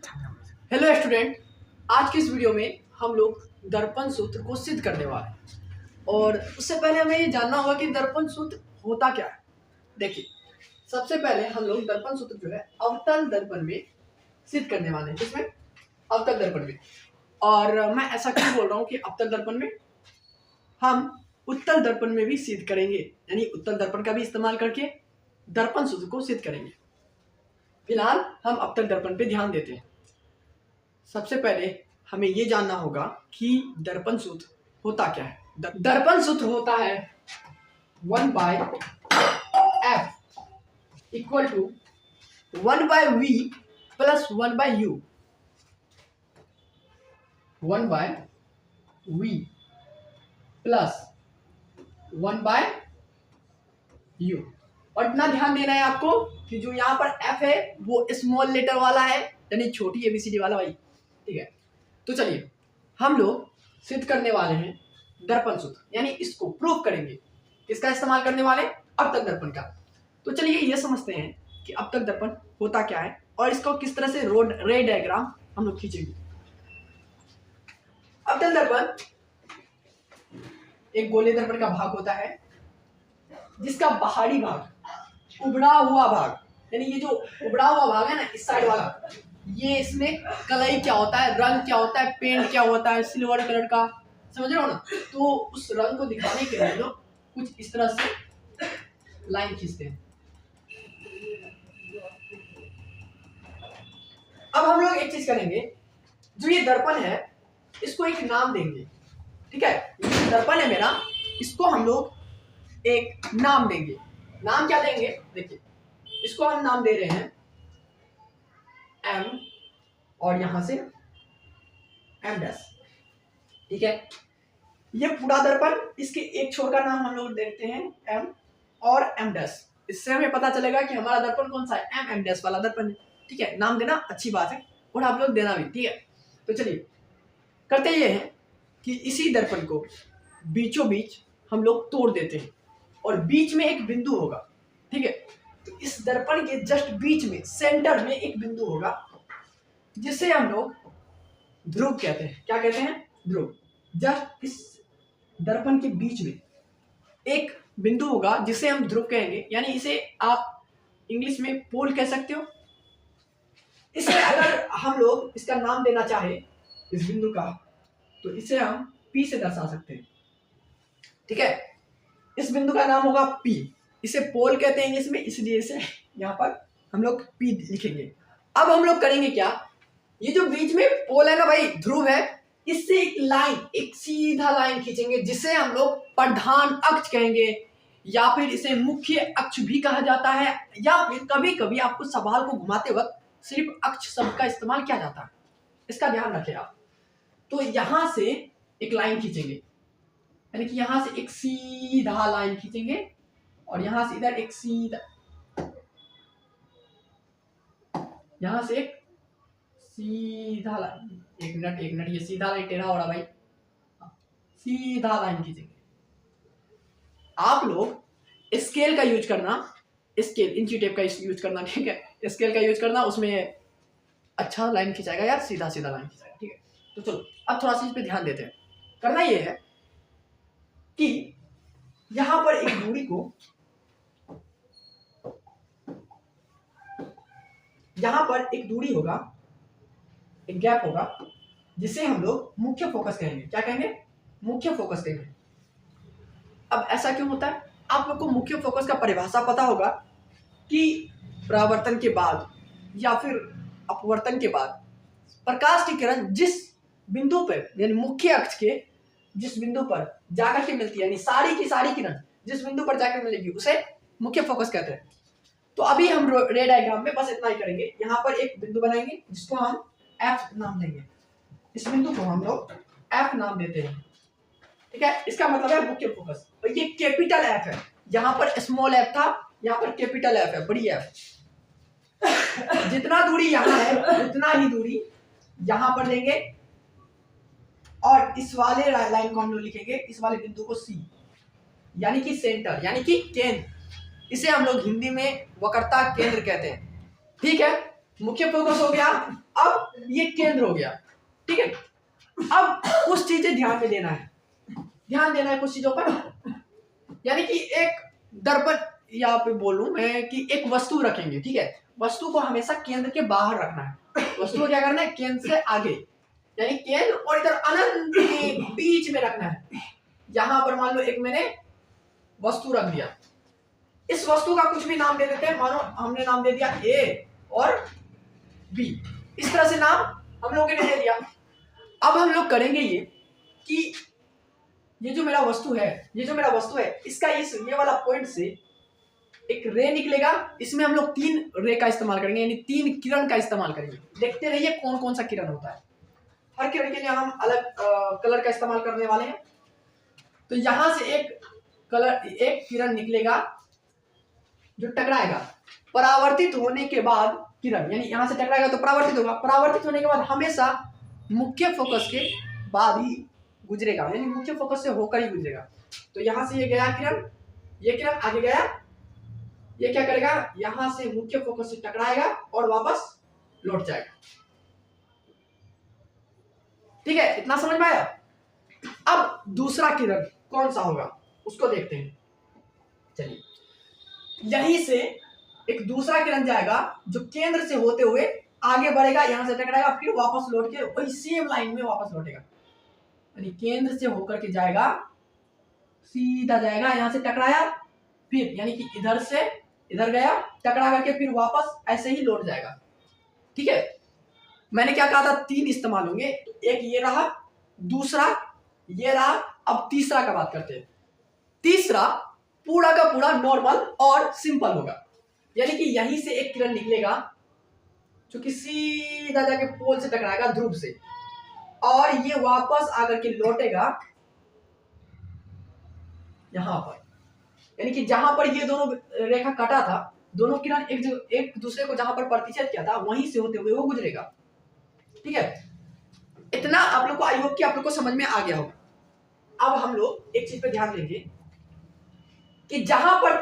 Hello student, आज की इस वीडियो में हम लोग दर्पण सूत्र को सिद्ध करने वाले हैं। और उससे पहले हमें ये जानना होगा कि दर्पण सूत्र होता क्या है। देखिए, सबसे पहले हम लोग दर्पण सूत्र जो है अवतल दर्पण में सिद्ध करने वाले हैं। जिसमें अवतल दर्पण में, और मैं ऐसा क्यों बोल रहा हूँ कि अवतल दर्पण में, हम उत्तल दर्पण में भी सिद्ध करेंगे, यानी उत्तल दर्पण का भी इस्तेमाल करके दर्पण सूत्र को सिद्ध करेंगे। फिलहाल हम अवतल दर्पण पे ध्यान देते हैं। सबसे पहले हमें यह जानना होगा कि दर्पण सूत्र होता क्या है। दर्पण सूत्र होता है 1/f equal to 1/v plus 1/u। 1/v plus 1/u। और इतना ध्यान देना है आपको कि जो यहाँ पर f है वो स्मॉल लेटर वाला है, यानी छोटी ABCD वाला भाई। ठीक है, तो चलिए हम लोग सिद्ध करने वाले हैं दर्पण सूत्र, यानी इसको प्रूव करेंगे। किसका इस्तेमाल करने वाले? अवतल दर्पण का। तो चलिए ये समझते हैं कि अवतल दर्पण होता क्या है और इसको किस तरह से रे डायग्राम हम लोग खींचेंगे। अवतल दर्पण एक गोले दर्पण का भाग होता है जिसका बाहरी भाग, उबड़ा हुआ भाग, यानी ये जो उबड़ा हुआ भाग है ना, इस साइड वाला, ये इसमें कलई क्या होता है, रंग क्या होता है, पेंट क्या होता है, सिल्वर कलर का, समझ रहे हो ना। तो उस रंग को दिखाने के लिए लोग कुछ इस तरह से लाइन खींचते हैं। अब हम लोग एक चीज करेंगे, जो ये दर्पण है इसको एक नाम देंगे। ठीक है, ये दर्पण है मेरा, इसको हम लोग एक नाम देंगे। नाम क्या देंगे? देखिए, इसको हम नाम दे रहे हैं M, और यहां से M डैश। ठीक है, ये पूरा दर्पण, इसके एक छोर का नाम हम लोग देखते हैं M और M डैश। इससे हमें पता चलेगा कि हमारा दर्पण कौन सा है, M डैश वाला दर्पण है। ठीक है, नाम देना अच्छी बात है और आप लोग देना भी। ठीक है, तो चलिए करते ये हैं कि इसी दर्पण को बीचों बीच हम लोग तोड़ देते हैं और बीच में एक बिंदु होगा। ठीक है, तो इस दर्पण के जस्ट बीच में, सेंटर में एक बिंदु होगा जिसे हम लोग ध्रुव कहते हैं। क्या कहते हैं? ध्रुव। जस्ट इस दर्पण के बीच में एक बिंदु होगा जिसे हम ध्रुव कहेंगे, यानी इसे आप इंग्लिश में पोल कह सकते हो। इसे अगर हम लोग इसका नाम देना चाहे इस बिंदु का, तो इसे हम P से दर्शा सकते हैं। ठीक है, इस बिंदु का नाम होगा P। इसे पोल कहते हैं इंग्लिश में, इसलिए इसे यहाँ पर हम लोग P लिखेंगे। अब हम लोग करेंगे क्या, ये जो बीच में पोल है ना भाई, ध्रुव है, इससे एक लाइन, एक सीधा लाइन खींचेंगे जिसे हम लोग प्रधान अक्ष कहेंगे, या फिर इसे मुख्य अक्ष भी कहा जाता है, या फिर कभी कभी आपको सवाल को घुमाते वक्त सिर्फ अक्ष शब्द का इस्तेमाल किया जाता है। इसका ध्यान रखें आप। तो यहां से एक लाइन खींचेंगे, यानी कि यहां से एक सीधा लाइन खींचेंगे और यहां से इधर एक सीधा, यहां से एक सीधा लाइन। एक मिनट, ये सीधा लाइन टेढ़ा हो रहा भाई, सीधा लाइन खींचेंगे। आप लोग स्केल का यूज करना, स्केल इंची टेप का यूज करना। ठीक है, स्केल का यूज करना, उसमें अच्छा लाइन खिंचाएगा यार, सीधा सीधा लाइन खिंचाएगा। ठीक है, तो चलो अब थोड़ा सा इस पे ध्यान देते हैं। करना ये है कि यहां पर एक दूरी को, यहां पर एक दूरी होगा, एक गैप होगा, जिसे हम लोग मुख्य फोकस कहेंगे। क्या कहेंगे? मुख्य फोकस कहेंगे। अब ऐसा क्यों होता है? आप लोग को मुख्य फोकस का परिभाषा पता होगा कि परावर्तन के बाद या फिर अपवर्तन के बाद प्रकाश की किरण जिस बिंदु पर, यानी मुख्य अक्ष के जिस बिंदु पर जाकर के मिलती है, यानी सारी की सारी किरण जिस बिंदु पर जाकर मिलेगी, उसे मुख्य फोकस कहते हैं। तो अभी हम रे डायग्राम में बस इतना ही करेंगे। यहाँ पर एक बिंदु बनाएंगे जिसको हम F नाम देंगे। इस बिंदु को हम लोग F नाम देते हैं। ठीक है, इसका मतलब है मुख्य फोकस। और ये कैपिटल F है, यहाँ पर स्मॉल f था, यहाँ पर कैपिटल F है, बड़ी F। जितना दूरी यहाँ है उतना ही दूरी यहाँ पर लेंगे और इस वाले लाइन को हम लोग लिखेंगे, इस वाले बिंदु को C, यानी कि सेंटर, यानी कि केंद्र। इसे हम लोग हिंदी में वक्रता केंद्र कहते हैं। ठीक है, मुख्य फोकस हो गया। अब ये केंद्र हो गया, ठीक है। अब कुछ चीजें ध्यान में देना है, कुछ चीजों पर, यानी कि एक दर्पण यहाँ पे बोलूं मैं कि एक वस्तु रखेंगे, ठीक है। वस्तु को हमेशा केंद्र के बाहर रखना है, वस्तु को क्या करना है, केंद्र से आगे, यानी केंद्र और इधर अनंत के बीच में रखना है। यहां पर मान लो एक मैंने वस्तु रख दिया, इस वस्तु का कुछ भी नाम दे देते हैं, मानो हमने नाम दे दिया ए और बी, इस तरह से नाम हम लोगों ने दे दिया। अब हम लोग करेंगे ये कि ये जो मेरा वस्तु है, इसका ये वाला पॉइंट से एक रे निकलेगा, इसमें हम लोग 3 रे का इस्तेमाल करेंगे, यानी 3 किरण का इस्तेमाल करेंगे। देखते रहिए कौन कौन सा किरण होता है, हर किरण के लिए हम अलग कलर का इस्तेमाल करने वाले हैं। तो यहां से एक किरण निकलेगा जो टकराएगा, परावर्तित होने के बाद किरण, यानी यहां से टकराएगा तो परावर्तित होगा, परावर्तित होने के बाद हमेशा मुख्य फोकस के बाद ही गुजरेगा, यानी मुख्य फोकस से होकर ही गुजरेगा। तो यहां से ये गया किरण, ये किरण आगे गया, ये क्या करेगा, यहां से मुख्य फोकस से टकराएगा और वापस लौट जाएगा, ठीक है। इतना समझ में आया। अब दूसरा किरण कौन सा होगा उसको देखते हैं, चलिए। यहीं से एक दूसरा किरण जाएगा जो केंद्र से होते हुए आगे बढ़ेगा, यहां से टकराएगा, फिर वापस लौट के वही सेम लाइन में वापस लौटेगा, यानी केंद्र से होकर के जाएगा, सीधा जाएगा, यहां से टकराया, फिर यानी कि इधर से इधर गया, टकरा करके फिर वापस ऐसे ही लौट जाएगा, ठीक है। मैंने क्या कहा था, 3 इस्तेमाल होंगे, एक ये रहा, दूसरा ये रहा, अब तीसरा का बात करते हैं। तीसरा पूरा का पूरा नॉर्मल और सिंपल होगा, यानी कि यहीं से एक किरण निकलेगा जो कि सीधा जाके पोल से टकराएगा, ध्रुव से, और ये वापस आकर के लौटेगा यहां पर, यानी कि जहां पर ये दोनों रेखा कटा था, दोनों किरण एक दूसरे को जहां पर प्रतिच्छेद किया था वहीं से होते हुए वो गुजरेगा, ठीक है। इतना आप लोग को, आई होप कि आप लोग को समझ में आ गया होगा। अब हम लोग एक चीज पे ध्यान देंगे कि जहां पर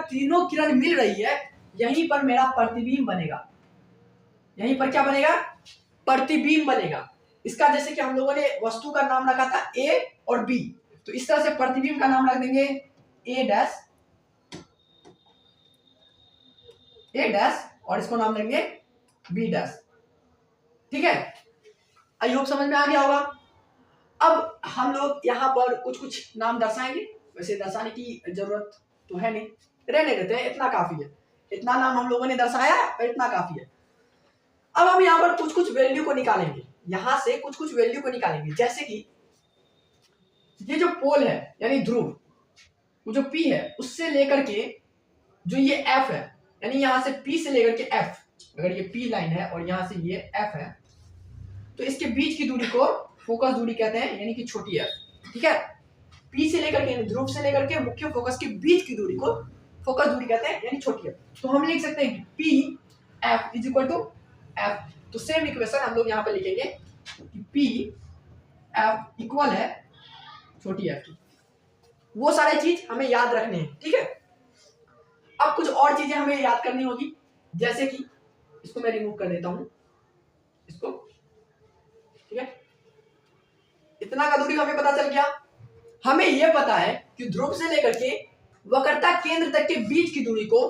तीनों किरण मिल रही है, यहीं पर मेरा प्रतिबिंब बनेगा, यहीं पर क्या बनेगा, प्रतिबिंब बनेगा। इसका जैसे कि हम लोगों ने वस्तु का नाम रखा था ए और बी, तो इस तरह से प्रतिबिंब का नाम रख देंगे ए डैश और इसको नाम देंगे बी डैश, ठीक है। आई होप समझ में आ गया होगा। अब हम लोग यहाँ पर कुछ नाम दर्शाएंगे, वैसे दर्शाने की जरूरत तो है नहीं, रहने देते हैं, इतना काफी है, इतना नाम हम लोगों ने दर्शाया और इतना काफी है। अब हम यहाँ पर कुछ वैल्यू को निकालेंगे, यहां से कुछ वैल्यू को निकालेंगे, जैसे कि ये जो पोल है यानी ध्रुव, वो जो P है उससे लेकर के जो ये F है, यानी यहां से P से लेकर के F, अगर ये P लाइन है और यहां से ये F है, तो इसके बीच की दूरी को फोकस दूरी कहते हैं, यानी कि छोटी f, ठीक है। P से लेकर के, ध्रुव से लेकर के मुख्य फोकस के बीच की दूरी को फोकस दूरी कहते हैं, यानी छोटी f। तो हम लिख सकते हैं कि P F is equal to F। तो सेम इक्वेशन हम लोग यहाँ पे लिखेंगे कि P F इक्वल है छोटी f की। वो सारे चीज हमें याद रखने हैं, ठीक है। अब कुछ और चीजें हमें याद करनी होगी, जैसे कि इसको मैं रिमूव कर देता हूं, इसको, ठीक है। इतना का दूरी हमें पता चल गया। हमें यह पता है कि ध्रुव से लेकर के वक्रता केंद्र तक के बीच की दूरी को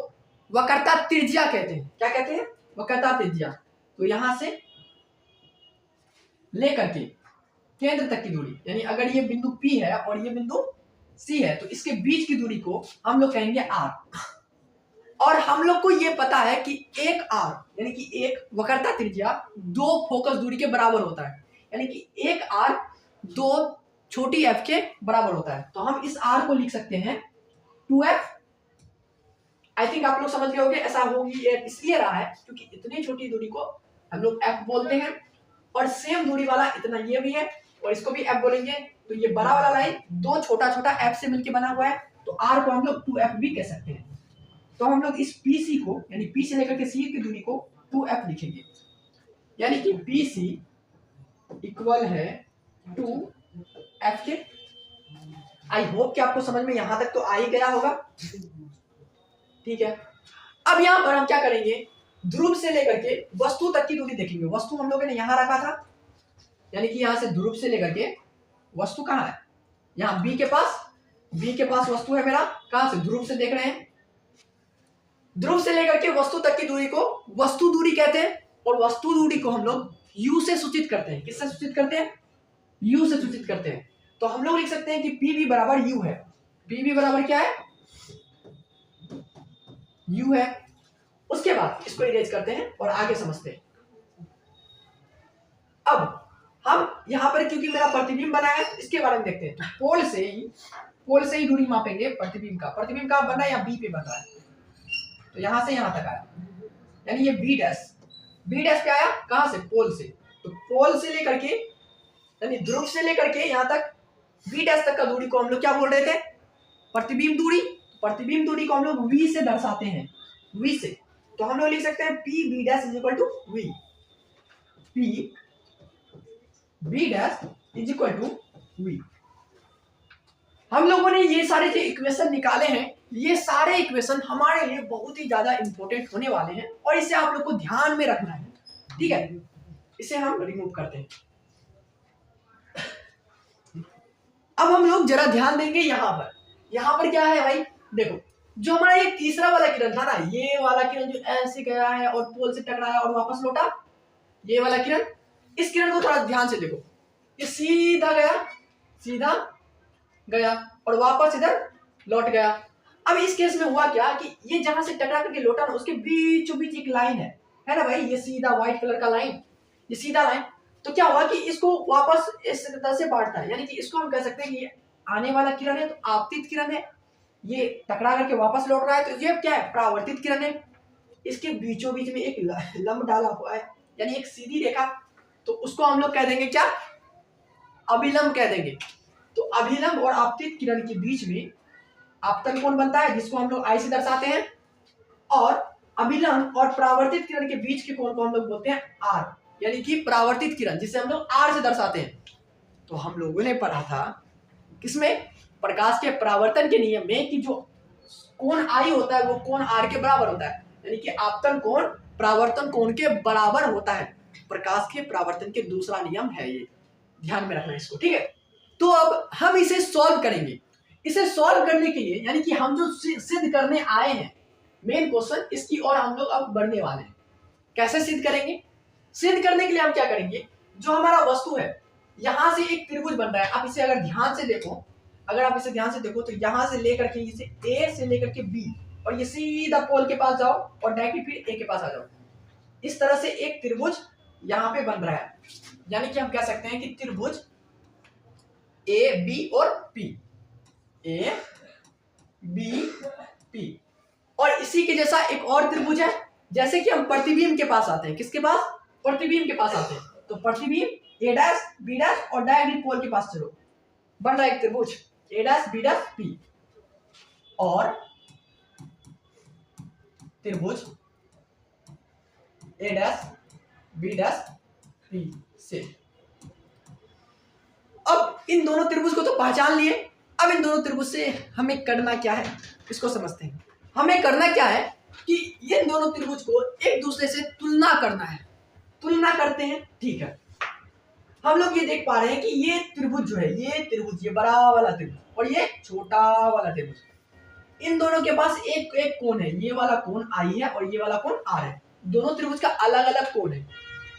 वक्रता त्रिज्या कहते हैं। क्या कहते हैं? वक्रता त्रिज्या। तो यहां से लेकर के केंद्र तक की दूरी, यानी अगर ये बिंदु P है और ये बिंदु C है, तो इसके बीच की दूरी को हम लोग कहेंगे R। और हम लोग को ये पता है कि एक R यानी कि एक वक्रता त्रिज्या 2 फोकस दूरी के बराबर होता है, यानी कि एक R 2 छोटी f के बराबर होता है। तो हम इस R को लिख सकते हैं 2f। आई थिंक आप लोग समझ गए होंगे, ऐसा होगी इसलिए रहा है क्योंकि इतनी छोटी दूरी को हम लोग f बोलते हैं, और सेम दूरी वाला इतना ये भी है और इसको भी f बोलेंगे। तो ये बड़ा वाला लाइन 2 छोटा छोटा f से मिलकर बना हुआ है, तो R को हम लोग 2f भी कह सकते हैं। तो हम लोग इस PC को, यानी P से लेकर के C की दूरी को 2f लिखेंगे, यानी कि PC इक्वल है 2f के। आई होप कि आपको समझ में यहां तक तो आ ही गया होगा, ठीक है। अब यहां पर हम क्या करेंगे ध्रुव से लेकर के वस्तु तक की दूरी देखेंगे। वस्तु हम लोगों ने यहां रखा था, यानी कि यहां से ध्रुव से लेकर के वस्तु कहां है, यहां बी के पास वस्तु है मेरा, कहां से, ध्रुव से देख रहे हैं। ध्रुव से लेकर के वस्तु तक की दूरी को वस्तु दूरी कहते हैं, और वस्तु दूरी को हम लोग यू से सूचित करते हैं। किससे सूचित करते हैं, यू से सूचित करते हैं। तो हम लोग लिख सकते हैं कि पी बी बराबर यू है। पी बी बराबर क्या है, यू है। उसके बाद इसको इरेज करते हैं और आगे समझते हैं। अब हम यहां पर क्योंकि मेरा प्रतिबिंब बना है, इसके बारे में देखते हैं। तो पोल से ही दूरी मापेंगे प्रतिबिंब का। प्रतिबिंब कहां बन रहा है, यहाँ बी पे बन रहा है, तो यहां से यहां तक आया, यानी ये बी डैश पे आया, कहां से, पोल से। तो पोल से लेकर के, यानी ध्रुव से लेकर के यहां तक बी डैश तक का दूरी को हम लोग क्या बोल रहे थे, प्रतिबिंब दूरी। प्रतिबिंब दूरी को हम लोग वी से दर्शाते हैं, वी से। तो हम लोग लिख सकते हैं P B dash is equal to V. P B dash is equal to V. हम लोगों ने ये सारे जो इक्वेशन निकाले हैं, ये सारे इक्वेशन हमारे लिए बहुत ही ज्यादा इंपॉर्टेंट होने वाले हैं, और इसे आप लोग को ध्यान में रखना है, ठीक है। इसे हम रिमूव करते हैं। अब हम लोग जरा ध्यान देंगे यहां पर क्या है भाई, देखो जो हमारा ये तीसरा वाला किरण था ना, ये वाला किरण जो ऐसे गया है और पोल से टकराया और वापस लौटा, ये वाला किरण, इस किरण को थोड़ा ध्यान से देखो। ये सीधा गया और वापस इधर लौट गया। अब इस केस में हुआ क्या कि ये जहां से टकरा करके लौटा ना, उसके बीचों बीच एक लाइन है ना भाई, ये सीधा व्हाइट कलर का लाइन, ये सीधा लाइन। तो क्या हुआ कि इसको वापस इस तरह से बांटता है, यानी कि इसको हम कह सकते हैं कि ये आने वाला किरण है, तो आपतित किरण है, ये टकरा करके वापस लौट रहा है, तो ये क्या है, परावर्तित किरण है। इसके बीचों बीच में एक लंब डाला हुआ है, यानी एक सीधी रेखा, तो उसको हम लोग कह देंगे क्या, अभिलंब कह देंगे। तो अभिलंब और आपतित किरण के बीच में आपतन कोण बनता है, जिसको हम लोग आई से दर्शाते हैं, और अभिलंब और परावर्तित किरण के बीच के कोण को हम लोग बोलते हैं आर, यानी कि परावर्तित किरण, जिसे हम लोग आर से दर्शाते हैं। तो हम लोगों ने पढ़ा था किसमें, प्रकाश के परावर्तन के नियम में, कि जो कोण आई होता है वो कोण आर के बराबर होता है, यानी कि आपतन कोण परावर्तन कोण के बराबर होता है। प्रकाश के परावर्तन के दूसरा नियम है ये, ध्यान में रखना इसको, ठीक है। तो अब हम इसे सॉल्व करेंगे। इसे सॉल्व करने के लिए, यानी कि हम जो सिद्ध करने आए हैं मेन क्वेश्चन, इसकी ओर हम लोग अब बढ़ने वाले हैं। कैसे सिद्ध करेंगे, सिद्ध करने के लिए हम क्या करेंगे, जो हमारा वस्तु है, यहां से एक त्रिभुज बन रहा है। आप इसे अगर ध्यान से देखो, तो यहां से लेकर के इसे ए से लेकर के बी, और ये सीधा पोल के पास जाओ और डायरेक्टली फिर ए के पास आ जाओ। इस तरह से एक त्रिभुज यहां पे बन रहा है, यानी कि हम कह सकते हैं कि त्रिभुज ए बी और पी, ए बी पी। और इसी के जैसा एक और त्रिभुज है, जैसे कि हम प्रतिबिंब के पास आते हैं, किसके पास, प्रतिबिंब के पास आते हैं। तो प्रतिबिंब ए डैश बी डैश और डायरेक्टली पोल के पास चलो, बन रहा है एक त्रिभुज ए डैश बी डैश पी, और त्रिभुज ए डैश बी डैश पी से। अब इन दोनों त्रिभुज को तो पहचान लिए, अब इन दोनों त्रिभुज से हमें करना क्या है, इसको समझते हैं। हमें करना क्या है कि ये दोनों त्रिभुज को एक दूसरे से तुलना करना है। तुलना करते हैं, ठीक है। हम लोग ये देख पा रहे हैं कि ये त्रिभुज जो है, ये त्रिभुज, ये बड़ा वाला त्रिभुज और ये छोटा वाला त्रिभुज, इन दोनों के पास एक एक कोण है, ये वाला कोण आई है और ये वाला कोण आर है। दोनों त्रिभुज का अलग अलग कोण है,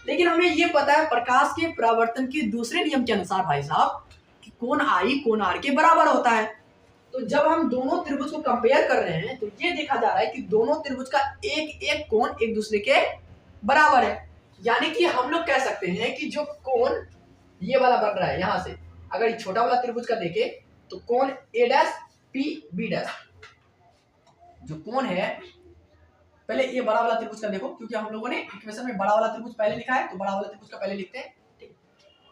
लेकिन हमें ये पता है प्रकाश के परावर्तन के दूसरे नियम के अनुसार भाई साहब कि कोण आई कोण आर के बराबर होता है। तो जब हम दोनों त्रिभुज को कंपेयर कर रहे हैं, तो ये देखा जा रहा है कि दोनों त्रिभुज का एक एक कोण एक दूसरे के बराबर है। यानी कि हम लोग कह सकते हैं कि जो कोण ये वाला बन रहा है, यहां से अगर छोटा वाला त्रिभुज का देखे, तो कोण ए डैश पी बी डैश, जो कोण है, पहले ये बड़ा वाला त्रिभुज का देखो, क्योंकि हम लोगों ने इक्वेशन में बड़ा वाला त्रिभुज पहले लिखा है, तो बड़ा वाला त्रिभुज का पहले लिखते हैं, ठीक।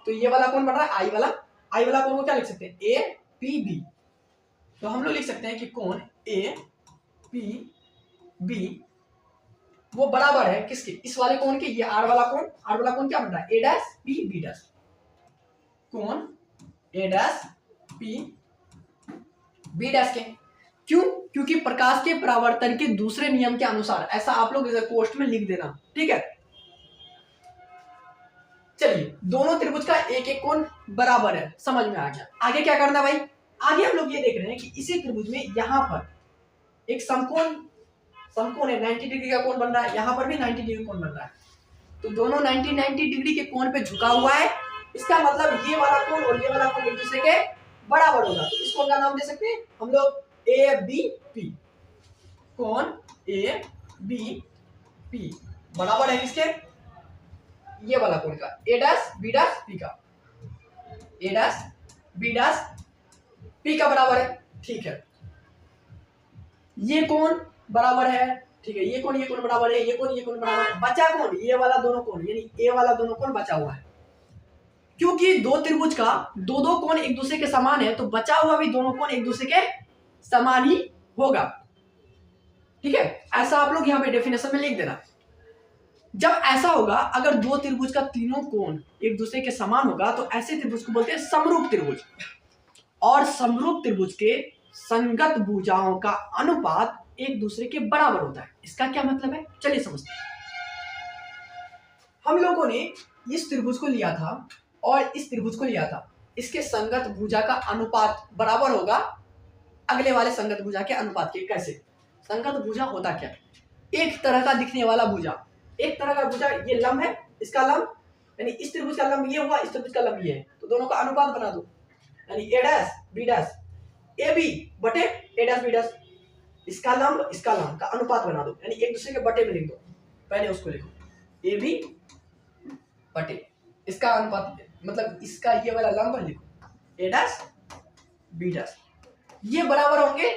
तो ये वाला कोण बन रहा है आई वाला कोण को क्या लिख सकते हैं, ए पी बी। तो हम लोग लिख सकते हैं कि कोण ए पी बी वो बराबर है किसके, इस वाले कोण के, ये आर वाला कोण क्या बन रहा है, ए डैश पी बी डैश। कोण ए डैश पी बी डैश के क्यों? क्योंकि प्रकाश के परावर्तन के दूसरे नियम के अनुसार, ऐसा आप लोग इधर पोस्ट में लिख देना, ठीक है। चलिए, दोनों त्रिभुज का एक एक कोण बराबर है, समझ में आ गया। आगे क्या करना भाई? आगे हम लोग ये देख रहे हैं कि इसी त्रिभुज में यहां पर एक समकोण है, 90 डिग्री का कोण बन रहा है, यहां पर भी 90 डिग्री कोण बन रहा है। तो दोनों 90 डिग्री के कोण पे झुका हुआ है। इसका मतलब ये वाला कोण और ये वाला कोण एक दूसरे के बराबर होगा। तो इस कोण का नाम दे सकते हैं हम लोग ए बी पी। कोण ए बी पी बराबर है किसके? ये वाला कोण का, ए डैश बी डैश पी का। ए डैश बी डैश पी का बराबर है, ठीक है। ये कोण बराबर है, ठीक है। ये कोण बराबर है, ये कोण बराबर है। बचा कौन? ये वाला दोनों कोण, यानी ए वाला दोनों कोण बचा हुआ है। क्योंकि दो त्रिभुज का दो कोण एक दूसरे के समान है, तो बचा हुआ भी दोनों कोण एक दूसरे के समान ही होगा, ठीक है। ऐसा आप लोग यहाँ पे डेफिनेशन में लिख देना। जब ऐसा होगा, अगर दो त्रिभुज का तीनों कोण एक दूसरे के समान होगा, तो ऐसे त्रिभुज को बोलते हैं समरूप त्रिभुज। और समरूप त्रिभुज के संगत भुजाओं का अनुपात एक दूसरे के बराबर होता है। इसका क्या मतलब है, चलिए समझते हैं। हम लोगों ने इस त्रिभुज को लिया था और इस त्रिभुज को लिया था, इसके संगत भुजा का अनुपात बराबर होगा अगले वाले संगत भुजा के अनुपात के। कैसे? संगत भुजा होता क्या? एक तरह का दिखने वाला भुजा, एक तरह का भुजा, ये लंब है, इसका लंब, यानी इस त्रिभुज का लंब ये हुआ, इस त्रिभुज का लंब ये है, तो दोनों का अनुपात बना दो, यानी A dash B dash A B बटे ए डैश बी डैश। इसका लंब का अनुपात बना दो, यानी एक दूसरे के बटे में लिख दो। पहले उसको लिखो, ए बी बटे इसका अनुपात, मतलब इसका ये वाला लंब लिखो, ए डैश बी डैश। ये बराबर होंगे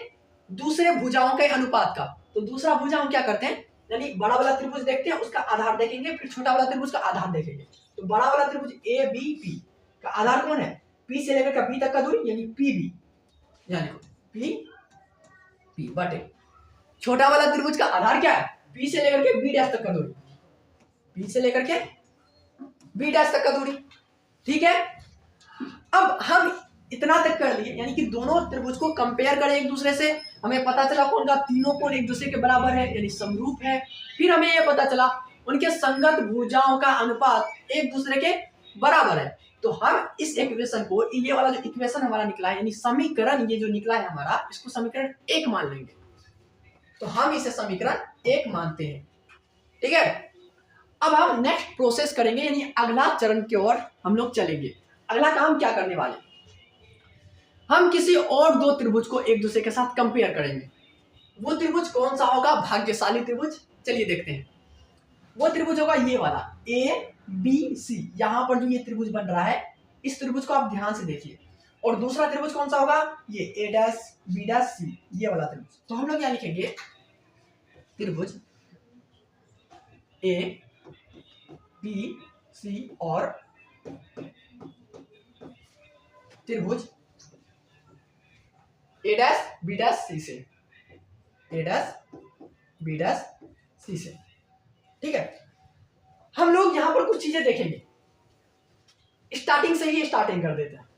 दूसरे भुजाओं के अनुपात का। तो दूसरा भुजा हम क्या करते हैं, यानी बड़ा वाला त्रिभुज देखते हैं, उसका आधार देखेंगे, फिर छोटा वाला त्रिभुज का आधार देखेंगे। तो बड़ा वाला त्रिभुज ए बी पी का आधार कौन है? पी से लेकर बी तक का दूरी, यानी पी बी, यानी पी पी बटे छोटा वाला त्रिभुज का आधार क्या है? पी से लेकर के बी डैश तक का दूरी, पी से लेकर के बी डैश तक का दूरी, ठीक है। अब हम इतना तक कर लिए, यानी कि दोनों त्रिभुज को कंपेयर करें एक दूसरे से, हमें पता चला कौन का तीनों कोण एक दूसरे के बराबर है, यानी समरूप है। फिर हमें यह पता चला उनके संगत भुजाओं का अनुपात एक दूसरे के बराबर है। तो हम इस इक्वेशन को, ये वाला जो इक्वेशन हमारा निकला है, यानी समीकरण ये जो निकला है हमारा, इसको समीकरण 1 मान लेंगे। तो हम इसे समीकरण 1 मानते हैं, ठीक है। अब हम नेक्स्ट प्रोसेस करेंगे, यानी अगला चरण की ओर हम लोग चलेंगे। अगला काम क्या करने वाले, हम किसी और दो त्रिभुज को एक दूसरे के साथ कंपेयर करेंगे। वो त्रिभुज कौन सा होगा? भाग्यशाली त्रिभुज। चलिए देखते हैं। वो त्रिभुज होगा ये वाला ए बी सी। यहां पर जो ये त्रिभुज बन रहा है, इस त्रिभुज को आप ध्यान से देखिए। और दूसरा त्रिभुज कौन सा होगा? ये ए डैश बी डैश सी, ये वाला त्रिभुज। तो हम लोग यहां लिखेंगे त्रिभुज ए बी सी और त्रिभुज ए डैश बी डैश सी से, ए डैश बी डैश सी से, ठीक है। हम लोग यहां पर कुछ चीजें देखेंगे। स्टार्टिंग से ही स्टार्टिंग कर देते हैं।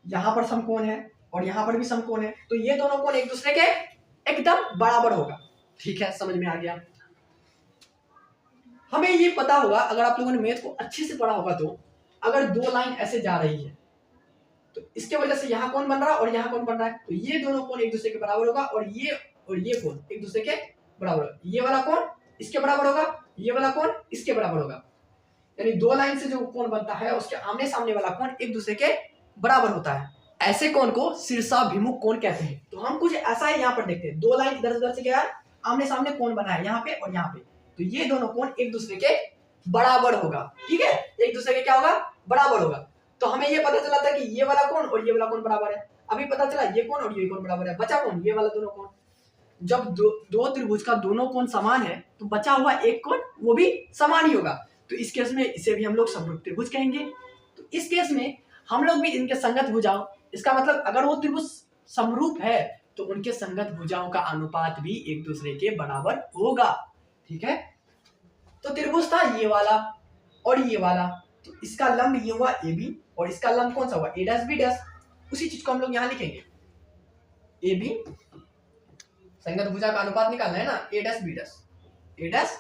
यहां पर समकोण है और यहां पर भी समकोण है, तो ये दोनों कोण एक दूसरे के एकदम बराबर होगा, ठीक है। समझ में आ गया। हमें ये पता होगा, अगर आप लोगों ने मैथ को अच्छे से पढ़ा होगा, तो अगर दो लाइन ऐसे जा रही है, तो इसके वजह से यहाँ कौन बन रहा है और यहाँ कौन बन रहा है, तो ये दोनों कोण एक दूसरे के बराबर होगा, और ये कोण एक दूसरे के बराबर होगा। ये वाला कोण इसके बराबर होगा, ये वाला कोण इसके बराबर होगा। यानी दो लाइन से जो कोण बनता है, उसके आमने सामने वाला कोण एक दूसरे के बराबर होता है। ऐसे कोण को शीर्षाभिमुख कोण कहते हैं। तो हम कुछ ऐसा है यहाँ पर देखते हैं। दो लाइन इधर उधर से क्या है, आमने सामने कोण बना है, यहाँ पे और यहाँ पे। तो ये दोनों कोण एक दूसरे के बराबर होगा, ठीक है। एक दूसरे के क्या होगा? बराबर होगा। तो हमें ये पता चला था कि ये वाला कोण और ये वाला कोण बराबर है। अभी पता चला ये कोण और ये कोण बराबर है। बचा कौन? ये वाला दोनों कोण। जब दो त्रिभुज का दोनों कोण समान है, तो बचा हुआ एक कोण वो भी समान ही होगा। तो इस केस में इसे भी हम लोग समरूप त्रिभुज कहेंगे। तो इस केस में हम लोग भी इनके संगत भुजाओं, इसका मतलब अगर वो त्रिभुज समरूप है, तो उनके संगत भुजाओं का अनुपात भी एक दूसरे के बराबर होगा, ठीक है। तो त्रिभुज था ये वाला और ये वाला, तो इसका लंब ये हुआ ए बी, और इसका लंब कौन सा हुआ? ए डैश बी डैश। उसी चीज को हम लोग यहाँ लिखेंगे, ए बी संगत भुजा का अनुपात निकालना है ना, ए डैश बी डैश, ए डैश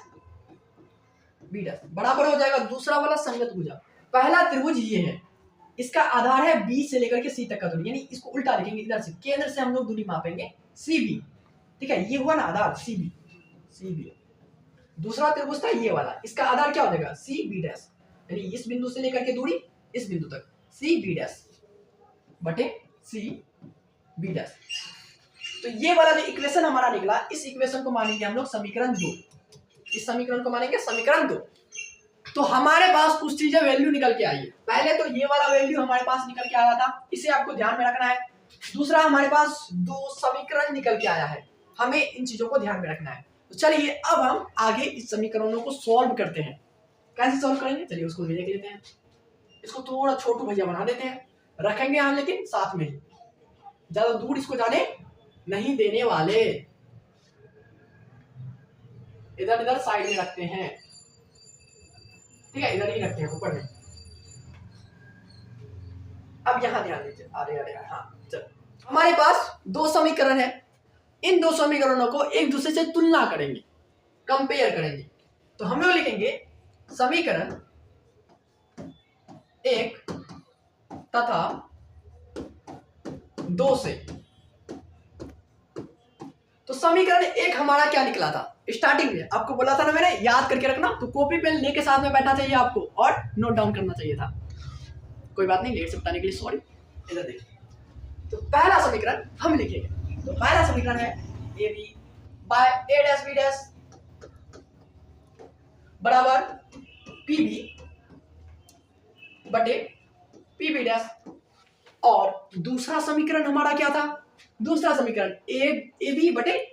बी डैश बराबर हो जाएगा दूसरा वाला संगत भुजा। पहला त्रिभुज ये है, इसका आधार है बी से लेकर के सी तक का दूरी, यानी इसको उल्टा लिखेंगे, इधर से केंद्र से हम लोग दूरी मापेंगे सी बी, ठीक है, ये हुआ ना आधार सी बी, सी बी। दूसरा त्रिभुज था ये वाला, इसका आधार क्या हो जाएगा सी बी डैश, यानी इस बिंदु से लेकर के दूरी इस बिंदु तक सी बी डैश बटे सी बी डैश। तो ये वाला जो इक्वेशन हमारा निकला, इस इक्वेशन को मानेंगे हम लोग समीकरण 2, इस समीकरण को मानेंगे समीकरण 2। तो हमारे पास कुछ चीजें वैल्यू निकल के आई है। पहले तो ये वाला वैल्यू हमारे पास निकल के आया था, इसे आपको ध्यान में रखना है। दूसरा हमारे पास 2 समीकरण निकल के आया है, हमें इन चीजों को ध्यान में रखना है। तो चलिए अब हम आगे इस समीकरणों को सॉल्व करते हैं। कैसे सॉल्व करेंगे चलिए उसको भी देख लेते हैं। इसको थोड़ा छोटू भैया बना देते हैं, रखेंगे हम लेकिन साथ में ही, ज्यादा दूर इसको जाने नहीं देने वाले, इधर इधर साइड में रखते हैं, ठीक है, इधर ही रखते हैं ऊपर में। अब यहां ध्यान दीजिए, अरे हाँ चल, हमारे पास 2 समीकरण है, इन 2 समीकरणों को एक दूसरे से तुलना करेंगे, कंपेयर करेंगे। तो हम लोग लिखेंगे समीकरण 1 तथा 2 से। तो समीकरण 1 हमारा क्या निकला था, स्टार्टिंग में आपको बोला था ना मैंने, याद करके रखना, तो कॉपी पेन लेके साथ में बैठना चाहिए आपको और नोट डाउन करना चाहिए था। कोई बात नहीं, लेट से बताने के लिए सॉरी। इधर देखिए, तो पहला समीकरण हम लिखेंगे, तो पहला समीकरण है A B by A dash B dash बराबर पी बी बटे पी बी डैश। और दूसरा समीकरण हमारा क्या था, दूसरा समीकरण ए बी बटे,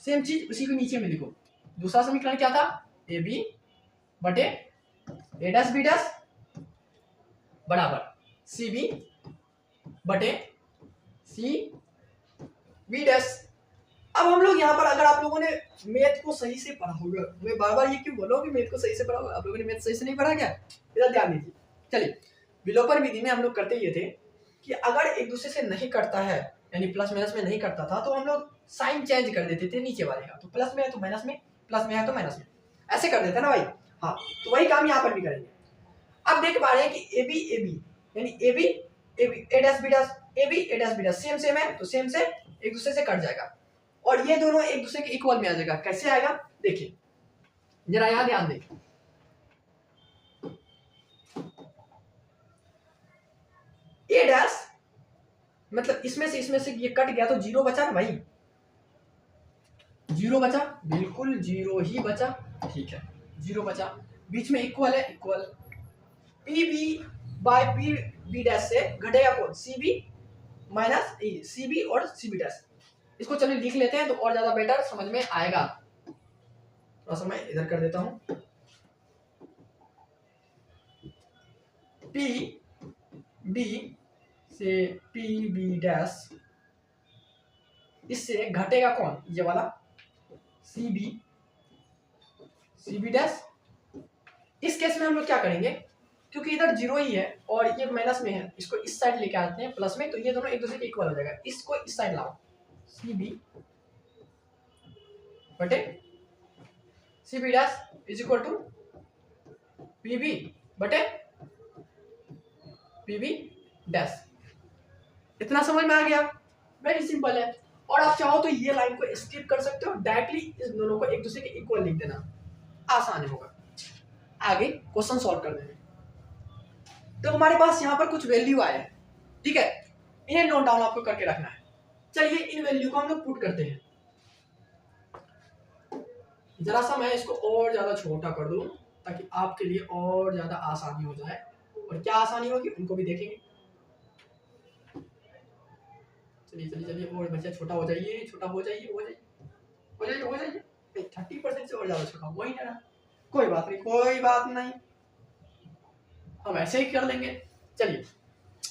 सेम चीज उसी को नीचे में लिखो, दूसरा समीकरण क्या था ए बी बटे ए डैश बी डैश बराबर सी बी बटे सी बी डैश। अब हम लोग यहाँ पर, अगर आप लोगों ने मैथ को सही से पढ़ा होगा, मैं बार बार ये क्यों बोलो कि मैथ को सही से पढ़ा होगा, आप लोगों ने मैथ सही से नहीं पढ़ा क्या, इधर ध्यान दीजिए। चलिए, विलोपन विधि में हम लोग करते ये थे कि अगर एक दूसरे से नहीं करता है, यानी प्लस माइनस में नहीं करता था, तो हम लोग साइन चेंज कर देते थे नीचे वाले का, तो प्लस में है तो माइनस में, प्लस में है तो माइनस में, ऐसे कर देते ना भाई। हाँ, तो वही काम यहाँ पर भी करेंगे। अब देख पा रहे हैं कि ए बी यानी A B A dash B dash, A B A dash B dash same same है, तो सेम से एक दूसरे से कट जाएगा और ये दोनों एक दूसरे के इक्वल में आ जाएगा। कैसे आएगा देखिए जरा, यहाँ ध्यान दें, ए डैश मतलब इसमें से ये कट गया तो 0 बचा ना भाई, 0 बचा, बिल्कुल 0 ही बचा, ठीक है 0 बचा, बीच में इक्वल है, equal P B by P B dash से घटेगा कौन, C B minus C B और सी बी डैश। इसको चलिए लिख लेते हैं तो और ज्यादा बेटर समझ में आएगा। थोड़ा सा मैं इधर कर देता हूं, पी बी से पी बी डैश, इससे घटेगा कौन, ये वाला सी बी डैश। इस केस में हम लोग क्या करेंगे, क्योंकि इधर 0 ही है और ये माइनस में है, इसको इस साइड लेके आते हैं प्लस में, तो ये दोनों एक दूसरे के इक्वल हो जाएगा। इसको इस साइड लाओ, सी बी बटे C B dash is equal to P B बटे पी बी डैश। इतना समझ में आ गया, वेरी सिंपल है। और आप चाहो तो ये लाइन को स्किप कर सकते हो, डायरेक्टली इस दोनों को एक दूसरे के इक्वल लिख देना, आसान होगा आगे क्वेश्चन सॉल्व करने में। तो हमारे पास यहाँ पर कुछ वैल्यू आया है, ठीक है, इन्हें नोट डाउन आपको करके रखना है। चलिए इन वैल्यू को हम लोग पुट करते हैं। जरा सा मैं इसको और ज्यादा छोटा कर दूं ताकि आपके लिए और ज्यादा आसानी हो जाए, और क्या आसानी होगी उनको भी देखेंगे। चलिए और बच्चा छोटा हो जाइए, छोटा हो जाइए 30% से और ज्यादा छोटा हो ही ना, कोई बात नहीं, हम ऐसे ही कर लेंगे। चलिए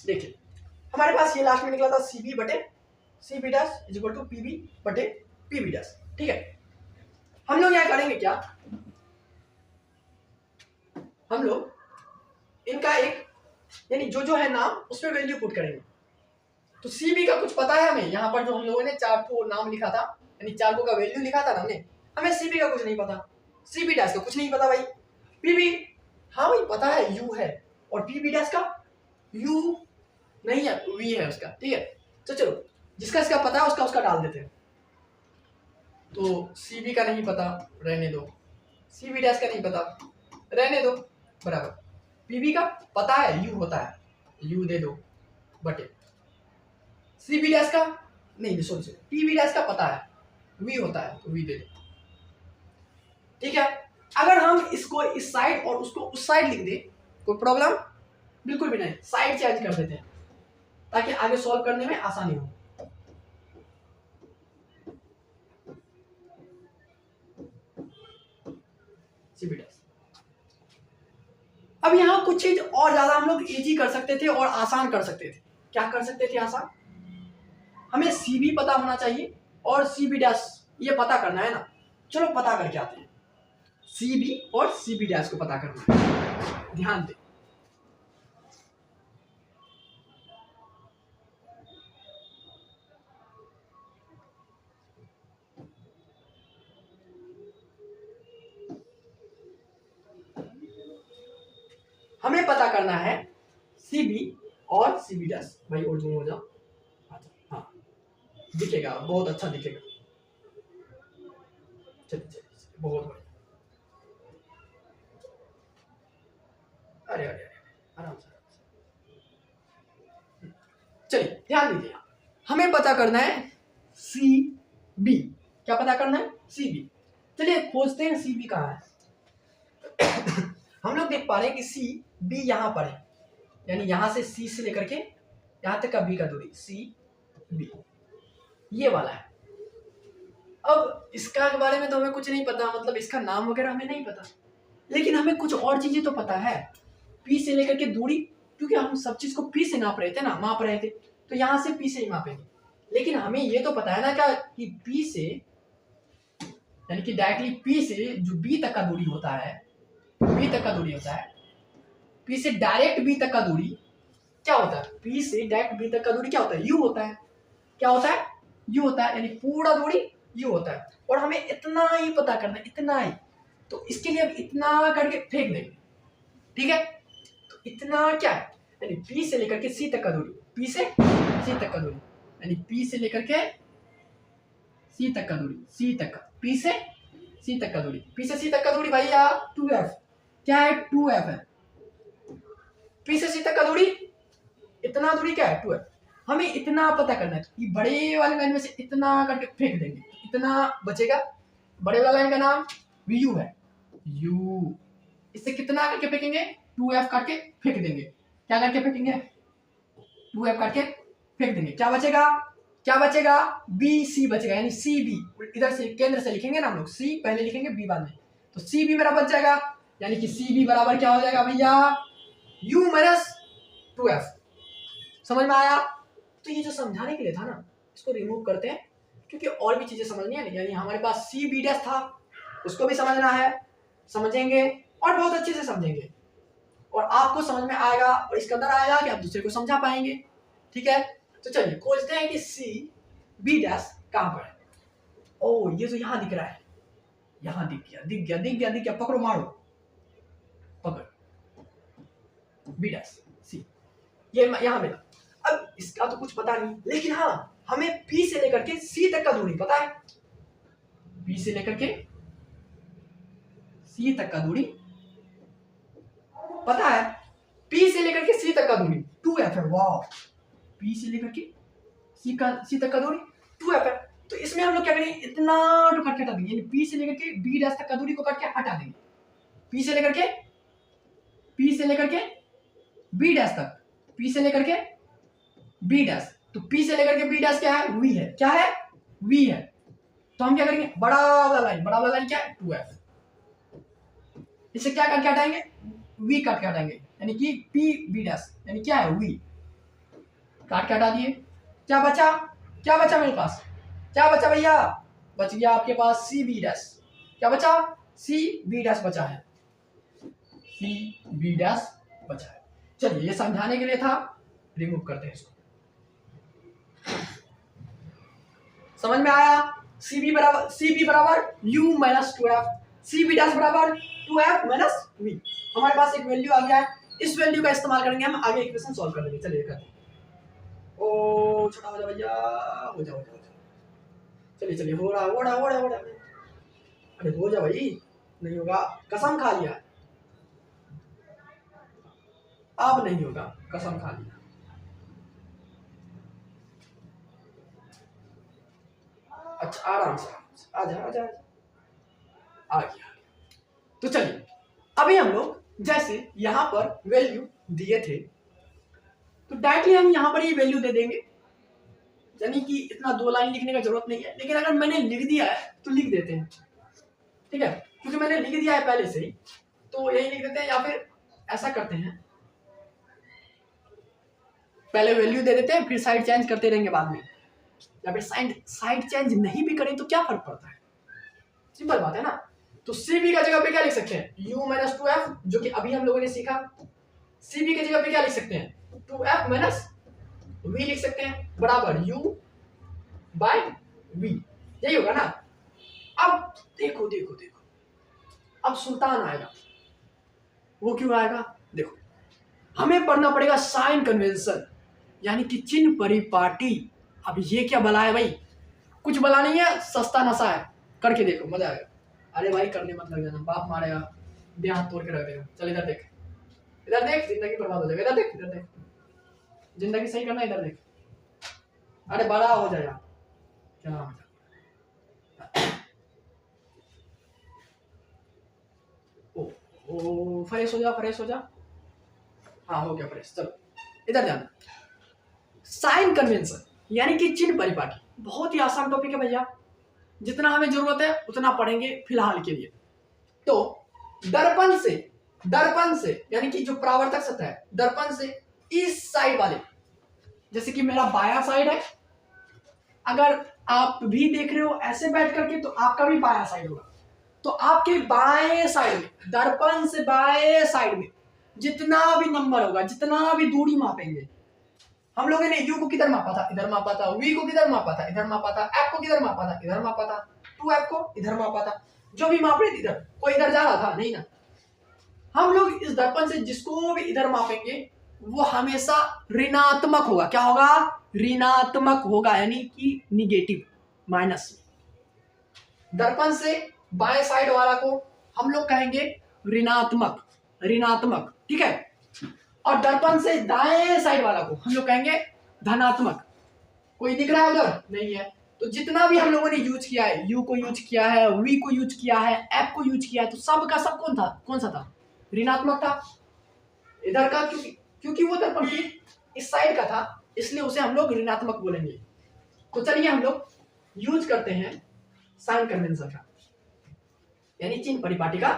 देखिए, हमारे पास ये लास्ट में निकला था सी बी बटे C B dash is equal to P B बटे पी बी डैश, ठीक है। हम लोग यहाँ करेंगे क्या, हम लोग इनका एक यानी जो है नाम उसमें वैल्यू पुट करेंगे। तो सी बी का कुछ पता है हमें, यहाँ पर जो हम लोगों ने 4 नाम लिखा था, यानी चार्को का वैल्यू लिखा था ना हमने, हमें सीबी का कुछ नहीं पता, सीबी डैश का कुछ नहीं पता भाई। पीबी हाँ भाई पता है यू है, और पीबी डैश का यू नहीं है, वी है उसका, ठीक है। तो चलो जिसका इसका पता है उसका डाल देते हैं। तो सीबी का नहीं पता, रहने दो। सीबी डैश का नहीं पता, रहने दो, बराबर। पीबी का पता है यू होता है, यू दे दो बटे। सीबी डैश का नहीं, सॉरी पीबी डैश का पता है वी होता है, तो वी दे दो, ठीक है। अगर हम इसको इस साइड और उसको उस साइड लिख दे, कोई प्रॉब्लम बिल्कुल भी नहीं, साइड चेंज कर देते हैं ताकि आगे सॉल्व करने में आसानी हो। अब यहाँ कुछ चीज और ज्यादा हम लोग इजी कर सकते थे और आसान कर सकते थे। क्या कर सकते थे आसान? हमें सीबी पता होना चाहिए और सीबी डैश ये पता करना है ना, चलो पता करके आते हैं। सीबी और सीबी डैश को पता करना है, ध्यान दे। हमें पता करना है सीबी और सीबी डैश। भाई और जूम हो जाओ, हाँ दिखेगा, बहुत अच्छा दिखेगा। चलिए बहुत बढ़िया। अरे अरे अरे आराम से। चलिए ध्यान दीजिए, हमें पता करना है सी बी। क्या पता करना है? C B. चलिए खोजते हैं सी बी कहाँ है। हम लोग देख पा रहे हैं कि सी बी यहाँ पर है, यानी यहाँ से सी से लेकर के यहाँ तक का बी का दूरी सी बी ये वाला है। अब इसका के बारे में तो हमें कुछ नहीं पता, मतलब इसका नाम वगैरह हमें नहीं पता, लेकिन हमें कुछ और चीजें तो पता है। पी से लेकर के दूरी, क्योंकि हम सब चीज को पी से नाप रहे थे ना, माप रहे थे, तो यहाँ से पी से ही मापेंगे। लेकिन हमें ये तो पता है ना क्या कि पी से, यानी कि डायरेक्टली पी से जो बी तक का दूरी होता है, बी तक का दूरी होता है, पी से डायरेक्ट बी तक का दूरी क्या होता है? पी से डायरेक्ट बी तक का दूरी क्या होता है? यू होता है। क्या होता है? यू होता है, यानी पूरा दूरी यू होता है। और हमें इतना ही पता करना है, इतना ही। तो इसके लिए अब इतना करके फेंक देंगे, ठीक है। तो इतना क्या है? यानी पी से लेकर के सी तक का दूरी, पी से सी तक का दूरी, यानी पी से लेकर के सी तक का दूरी, सी तक का, पी से सी तक का दूरी, पी से सी तक का दूरी भैया 2f। क्या है? 2f है। पी से सी तक का दूरी, इतना दूरी क्या है? 2f। हमें इतना पता करना है कि बड़े वाले लाइन में से इतना करके फेंक देंगे, इतना बचेगा। बड़े वाले लाइन का नाम वी है, यू। इससे कितना करके फेंकेंगे? 2f काट के फेंक देंगे। क्या करके फेंकेंगे? 2f काट के फेंक देंगे। क्या बचेगा? क्या बचेगा? बी सी बचेगा, यानी सी बी। इधर से केंद्र से लिखेंगे ना हम लोग, सी पहले लिखेंगे बी बाद में, तो सी बी मेरा बच जाएगा। यानी कि सी बी बराबर क्या हो जाएगा भैया? You minus 2f। समझ में आया? तो ये जो समझाने के लिए था ना, इसको रिमूव करते हैं, क्योंकि और भी चीजें समझनी है। यानी हमारे पास सी बी डैश था, उसको भी समझना है, समझेंगे और बहुत अच्छे से समझेंगे, और आपको समझ में आएगा और इसके अंदर आएगा कि आप दूसरे को समझा पाएंगे, ठीक है। तो चलिए खोजते हैं कि सी बी डैश कहां पर है। ओ ये तो यहां दिख रहा है, यहां दिख गया, दिख गया, दिख गया, दिख गया। पकड़ो, मारो, पकड़, बी डैश सी, ये यहां मिला। अब इसका तो कुछ पता नहीं, लेकिन हाँ हमें पी से लेकर के सी तक का दूरी पता है। पी से लेकर के सी तक का दूरी पता है। पी से लेकर के सी तक का दूरी 2f है। वाह, पी से लेकर के सी तक का दूरी 2f है। तो इसमें हम लोग क्या करेंगे? इतना तो काट के हटा देंगे, यानी पी से लेकर के बी डैश तक का दूरी को काट के हटा देंगे। पी से लेकर के बी डैश तक, पी से लेकर के बी डैश, तो पी से लेकर के बी डैश क्या है? वी है। क्या है? वी है। तो हम क्या करेंगे? बड़ा वाला लाइन क्या है? 2f। इसे क्या काट के हटाएंगे? वी काट के हटाएंगे, यानी कि पी बी डैश, यानी क्या है? वी। काट के हटा दिए। क्या बचा? क्या बचा मेरे पास? क्या बचा भैया? बच गया आपके पास सी बी डैश। क्या बचा? सी बी डैश बचा है, सी बी डैश बचा है। चलिए ये समझाने के लिए था, रिमूव करते हैं इसको। समझ में आया? सी बी बराबर U minus 2f, C B dash बराबर 2f माइनस वी। हमारे पास एक वैल्यू आ गया है, इस वैल्यू का इस्तेमाल करेंगे हम आगे इक्वेशन सॉल्व कर लेंगे। चलिए करते हैं। ओ छोटा हो जा भैया, हो जा। चलिए हो रहा। अरे हो जा भाई, नहीं होगा, कसम खा लिया, अब नहीं होगा, कसम खा लिया। अच्छा आराम से आ जा आ गया। तो चलिए अभी हम लोग जैसे यहाँ पर वैल्यू दिए थे तो डायरेक्टली हम यहाँ पर ये वैल्यू दे देंगे, यानी कि इतना 2 लाइन लिखने का जरूरत नहीं है, लेकिन अगर मैंने लिख दिया है तो लिख देते हैं, ठीक है, क्योंकि मैंने लिख दिया है पहले से ही, तो यही लिख देते हैं, या फिर ऐसा करते हैं पहले वैल्यू दे देते हैं फिर साइड चेंज करते रहेंगे बाद में, या फिर साइड चेंज नहीं भी करें तो क्या फर्क पड़ता है, सिंपल बात है ना। तो सी बी का जगह पे क्या लिख सकते हैं, u माइनस 2f, जो कि अभी हम लोगों ने सीखा। सी बी की जगह पे क्या लिख सकते हैं, 2f माइनस v लिख सकते हैं, बराबर u बाय v, यही होगा ना। अब देखो अब सुल्तान आएगा, वो क्यों आएगा, देखो हमें पढ़ना पड़ेगा साइन कन्वेंशन, यानी कि चिन्ह परिपाटी। अब ये क्या बला है भाई, कुछ बला नहीं है, सस्ता नशा है, करके देखो मजा आएगा। अरे भाई करने मत लग जाना, बाप मारेगा, दे हाथ तोड़ के रख देगा। चल इधर देख, जिंदगी बर्बाद हो जाएगा, इधर देख, जिंदगी सही करना, इधर देख। अरे बड़ा हो जाएगा, क्या नाम है, ओ फ्रेश हो जा, हाँ हो गया फ्रेश। चलो इधर ध्यान, साइन कन्वेंशन यानी कि चिन्ह परिपाटी, बहुत ही आसान टॉपिक है भैया, जितना हमें जरूरत है उतना पढ़ेंगे फिलहाल के लिए। तो दर्पण से यानी कि जो परावर्तक सतह है, दर्पण से इस साइड वाले, जैसे कि मेरा बायां साइड है, अगर आप भी देख रहे हो ऐसे बैठ करके तो आपका भी बायां साइड होगा, तो आपके बाएं साइड में, दर्पण से बाएं साइड में जितना भी नंबर होगा, जितना भी दूरी मापेंगे, हम लोगों ने u को किधर मापा था, इधर मापा था, v को किधर मापा था, इधर मापा था, f को किधर मापा था, इधर मापा था, 2f को इधर मापा था, जो भी माप रहे थे इधर, कोई इधर जा रहा था नहीं ना। हम लोग इस दर्पण से जिसको भी इधर मापेंगे वो हमेशा ऋणात्मक होगा, क्या होगा, ऋणात्मक होगा, यानी कि निगेटिव, माइनस। दर्पण से बाएं साइड वाला को हम लोग कहेंगे ऋणात्मक, ठीक है, और दर्पण से दाएं साइड वाला को हम लोग कहेंगे धनात्मक। कोई दिख रहा है उधर, नहीं है, तो जितना भी हम लोगों ने यूज किया है, u को यूज किया है, v को यूज किया है, f को यूज किया है, तो सब का सब कौन सा था, ऋणात्मक था। इधर का क्योंकि वो दर्पण की इस साइड का था, इसलिए उसे हम लोग ऋणात्मक बोलेंगे। तो चलिए हम लोग यूज करते हैं साइन कन्वेंशन का, यानी चिन्ह परिपाटी का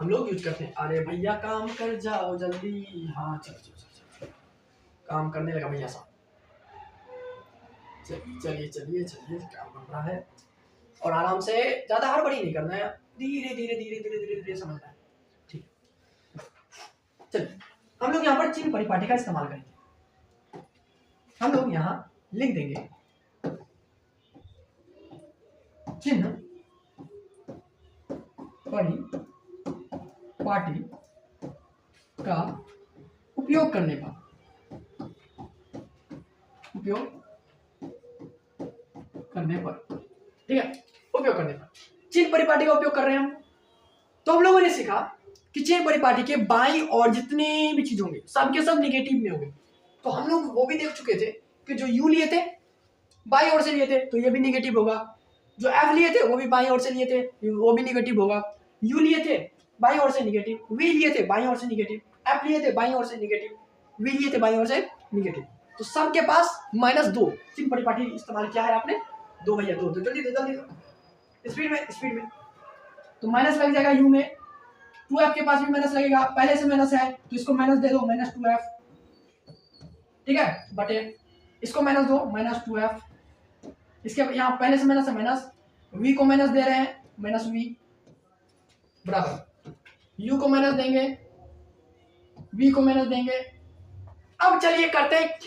हम लोग यूज करते हैं। अरे भैया काम कर जाओ जल्दी, हाँ चलो काम करने लगा भैया साहब, चलिए काम बन रहा है, और आराम से, ज्यादा हड़बड़ी नहीं करना है, धीरे समझना है, ठीक। चलिए हम लोग यहाँ पर चिन्ह परिपाटी का इस्तेमाल करेंगे। हम लोग यहाँ लिख देंगे चिन्ह परिपाटी का उपयोग करने पर, ठीक है, उपयोग करने पर चिन्ह परिपाटी का उपयोग कर रहे हैं हम। तो हम लोगों ने सीखा कि चिन्ह परिपाटी के बाईं और जितने भी चीज होंगे सब के सब निगेटिव में होंगे। तो हम लोग वो भी देख चुके थे कि जो u लिए थे बाईं ओर से लिए थे तो ये भी निगेटिव होगा, जो f लिए थे वो भी बाईं ओर से लिए थे, वो भी निगेटिव होगा, u लिए थे बाईं ओर से निगेटिव, v लिए थे बाईं ओर से निगेटिव, f लिए थे बाईं ओर से निगेटिव, v लिए थे बाईं ओर से निगेटिव। तो सबके पास -2 चिन्ह परिपाटी इस्तेमाल किया है आपने, 2 भैया 2, तो जल्दी स्पीड में। तो माइनस लग जाएगा u में, 2f के पास भी माइनस लगेगा, पहले से माइनस है तो इसको माइनस दे दो, -2f, ठीक है, बटे इसको माइनस दो, -2f, इसके यहाँ पहले से माइनस है, माइनस v को माइनस दे रहे हैं, -v, बराबर u को माइनस देंगे, v को माइनस देंगे। अब चलिए करते हैं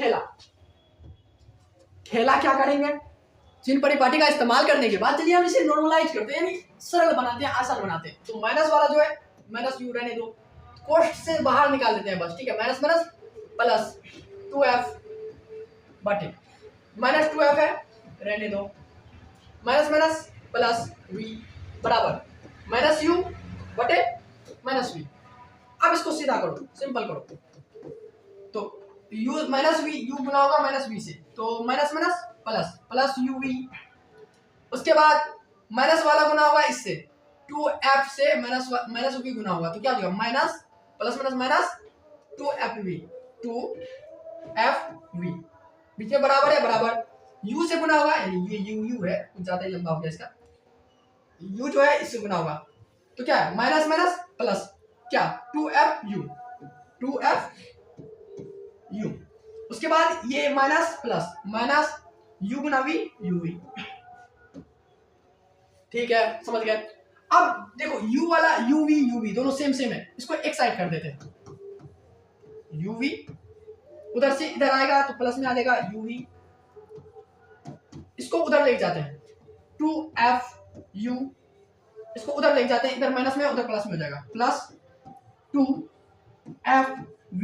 खेला क्या करेंगे, चिन्ह परिपाटी का इस्तेमाल करने के बाद चलिए हम इसे नॉर्मलाइज करते हैं, यानी सरल बनाते हैं, आसान बनाते हैं। तो माइनस वाला जो है माइनस यू रहने दो, कोष्ठ से बाहर निकाल देते हैं बस, ठीक है। माइनस माइनस प्लस 2f बटे माइनस 2f है, रहने दो, माइनस माइनस प्लस v बराबर माइनस यू बटे माइनस वी। अब इसको सीधा करो, सिंपल करो, तो यू माइनस वी, यू गुना होगा माइनस वी से, तो minus minus plus plus U V. उसके बाद माइनस वाला गुना होगा इससे, 2f से माइनस माइनस वी गुना होगा, तो क्या हो जाएगा minus plus minus minus 2fv, 2fv बीच में बराबर है, बराबर u से गुना होगा, यानी ये u है, कुछ ज्यादा ही लंबा हो गया इसका, u जो है इससे गुना होगा, तो क्या है माइनस माइनस प्लस क्या 2fu, 2fu। उसके बाद ये माइनस प्लस माइनस u गुना v, uv, ठीक है, समझ गए। अब देखो u वाला uv uv दोनों सेम सेम है, इसको एक साइड कर देते हैं, uv उधर से इधर आएगा तो प्लस में आ जाएगा uv, इसको उधर ले जाते हैं 2fu, इसको उधर ले जाते हैं, इधर माइनस में उधर प्लस में हो जाएगा, प्लस 2fv।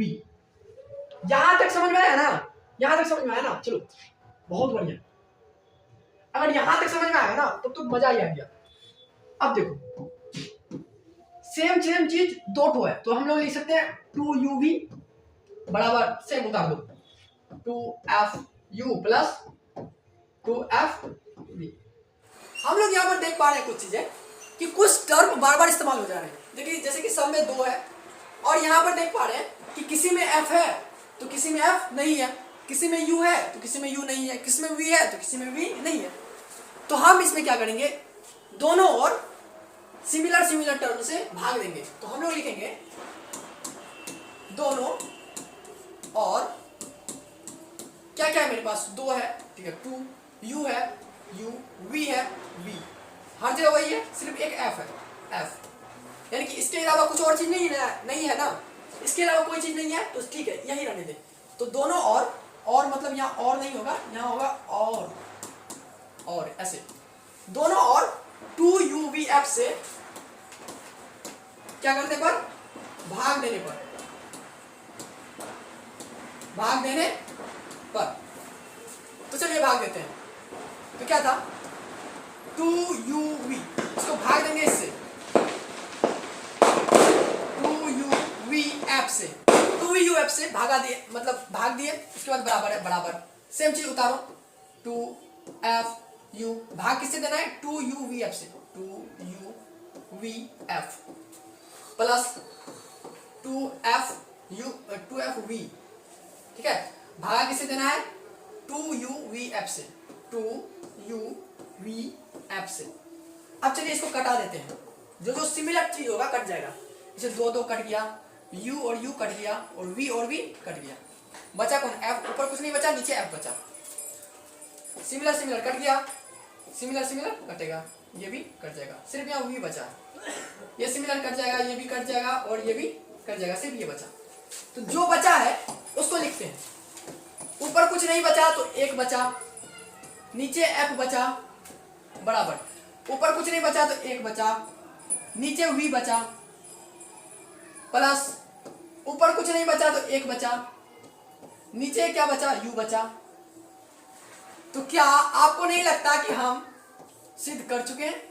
यहां तक समझ में आया ना, यहां तक समझ में आया ना, चलो बहुत बढ़िया। अगर यहां तक समझ में आया ना तो मजा ही आ गया। अब देखो सेम सेम चीज दो ठो है, तो हम लोग लिख सकते हैं 2uv बराबर सेम उतार दो 2fu प्लस 2fv। हम लोग यहाँ पर देख पा रहे हैं कुछ चीजें कि कुछ टर्म बार बार इस्तेमाल हो जा रहे हैं। देखिए जैसे कि सब में 2 है, और यहाँ पर देख पा रहे हैं कि किसी में f है तो किसी में f नहीं है, किसी में u है तो किसी में u नहीं है, किसी में v है तो किसी में v नहीं है। तो हम इसमें क्या करेंगे, दोनों और सिमिलर सिमिलर टर्म से भाग देंगे। तो हम लोग लिखेंगे दोनों और क्या क्या है मेरे पास 2 है, ठीक है, 2 u है, u v है, v हर जगह वही है, सिर्फ एक f है, f यानी कि इसके अलावा कुछ और चीज नहीं है ना, इसके अलावा कोई चीज नहीं है, तो ठीक है यही रहने दे। तो दोनों और मतलब यहाँ और नहीं होगा, यहाँ होगा और ऐसे दोनों और 2uvf से क्या करने पर, भाग देने पर, तो चलिए भाग देते हैं। तो क्या था 2uv, इसको भाग देंगे इससे 2uvf से, 2uvf से भागा दिए, मतलब भाग दिए, उसके बाद बराबर है, बराबर सेम चीज उतारो 2fu, भाग किससे देना है 2uvf से, 2uvf प्लस 2fv, ठीक है, भागा किससे देना है 2uvf से, 2uvf से। अब चलिए इसको कटा देते हैं, जो सिमिलर चीज होगा कट जाएगा, इसे 2 कट गया, u और u कट गया, और v और v कट गया, बचा कौन f, ऊपर कुछ नहीं बचा, नीचे f बचा। सिमिलर सिमिलर कट गया, सिमिलर सिमिलर कटेगा, ये भी कट जाएगा, सिर्फ यहाँ v बचा, ये सिमिलर कट जाएगा, ये भी कट जाएगा, और ये भी कट जाएगा, सिर्फ ये बचा। तो जो बचा है उसको लिखते हैं, ऊपर कुछ नहीं बचा तो 1 बचा, नीचे f बचा, बराबर ऊपर कुछ नहीं बचा तो 1 बचा, नीचे v बचा, प्लस ऊपर कुछ नहीं बचा तो 1 बचा, नीचे क्या बचा u बचा। तो क्या आपको नहीं लगता कि हम सिद्ध कर चुके हैं?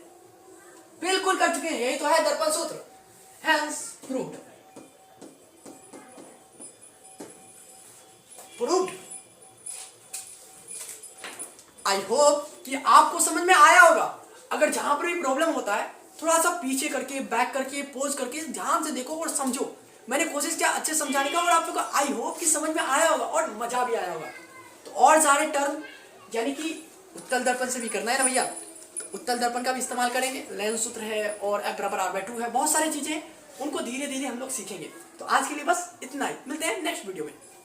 बिल्कुल कर चुके हैं, यही तो है दर्पण सूत्र, हेंस प्रूव्ड। आई होप कि आपको समझ में आया होगा। अगर जहां पर भी प्रॉब्लम होता है थोड़ा सा पीछे करके, बैक करके, पोज करके ध्यान से देखो और समझो। मैंने कोशिश किया अच्छे समझाने का, और आप लोग को आई होप कि समझ में आया होगा और मजा भी आया होगा। तो और सारे टर्म यानी कि उत्तल दर्पण से भी करना है ना भैया, तो उत्तल दर्पण का भी इस्तेमाल करेंगे, लेंस सूत्र है और F बराबर R/2 है, बहुत सारी चीजें उनको धीरे धीरे हम लोग सीखेंगे। तो आज के लिए बस इतना ही, मिलते हैं नेक्स्ट वीडियो में।